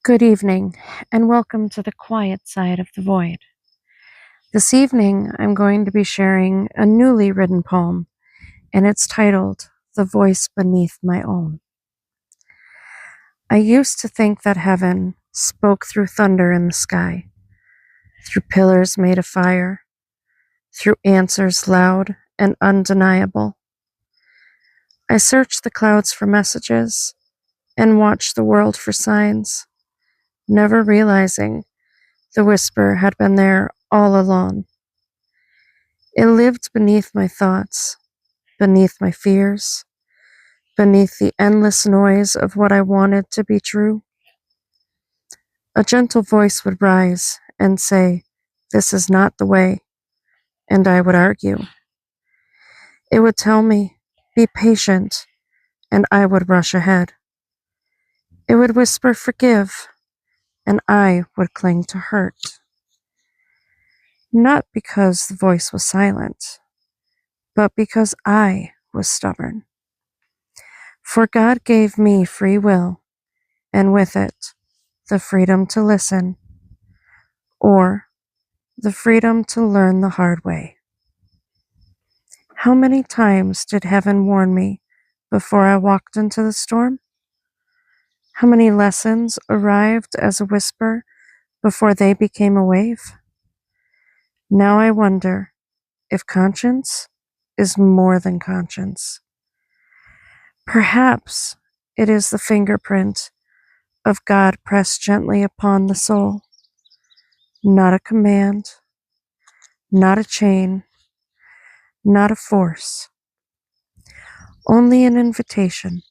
Good evening, and welcome to the quiet side of the void. This evening, I'm going to be sharing a newly written poem, and it's titled The Voice Beneath My Own. I used to think that heaven spoke through thunder in the sky, through pillars made of fire, through answers loud and undeniable. I searched the clouds for messages and watched the world for signs, never realizing the whisper had been there all along. It lived beneath my thoughts, beneath my fears, beneath the endless noise of what I wanted to be true. A gentle voice would rise and say, "This is not the way," and I would argue. It would tell me, "Be patient," and I would rush ahead. It would whisper, "Forgive," and I would cling to hurt. Not because the voice was silent, but because I was stubborn. For God gave me free will, and with it, the freedom to listen, or the freedom to learn the hard way. How many times did heaven warn me before I walked into the storm? How many lessons arrived as a whisper before they became a wave? Now I wonder if conscience is more than conscience. Perhaps it is the fingerprint of God pressed gently upon the soul, not a command, not a chain, not a force, only an invitation,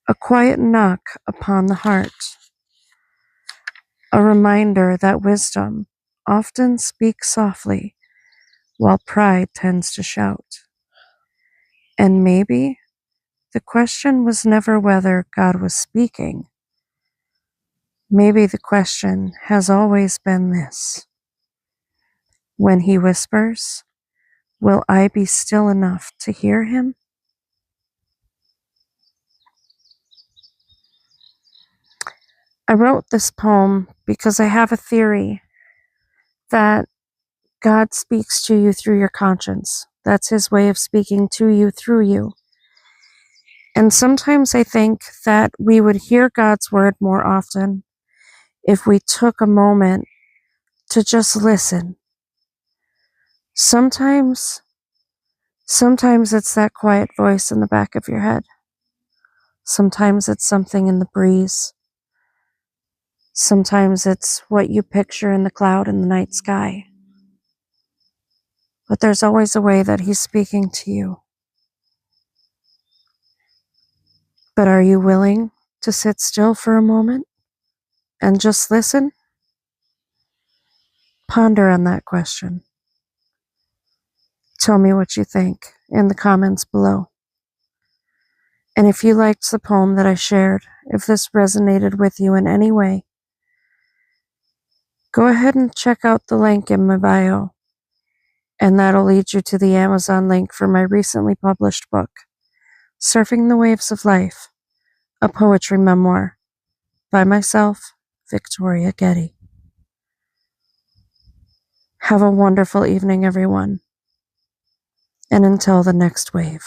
a quiet knock upon the heart, a reminder that wisdom often speaks softly while pride tends to shout. And maybe the question was never whether God was speaking. Maybe the question has always been this: when he whispers, will I be still enough to hear him? I wrote this poem because I have a theory that God speaks to you through your conscience. That's his way of speaking to you through you. And sometimes I think that we would hear God's word more often if we took a moment to just listen. Sometimes it's that quiet voice in the back of your head. Sometimes it's something in the breeze. Sometimes it's what you picture in the cloud in the night sky. But there's always a way that he's speaking to you. But are you willing to sit still for a moment and just listen? Ponder on that question. Tell me what you think in the comments below. And if you liked the poem that I shared, if this resonated with you in any way, go ahead and check out the link in my bio, and that'll lead you to the Amazon link for my recently published book, Surfing the Waves of Life, a poetry memoir by myself, Victoria Getty. Have a wonderful evening, everyone. And until the next wave.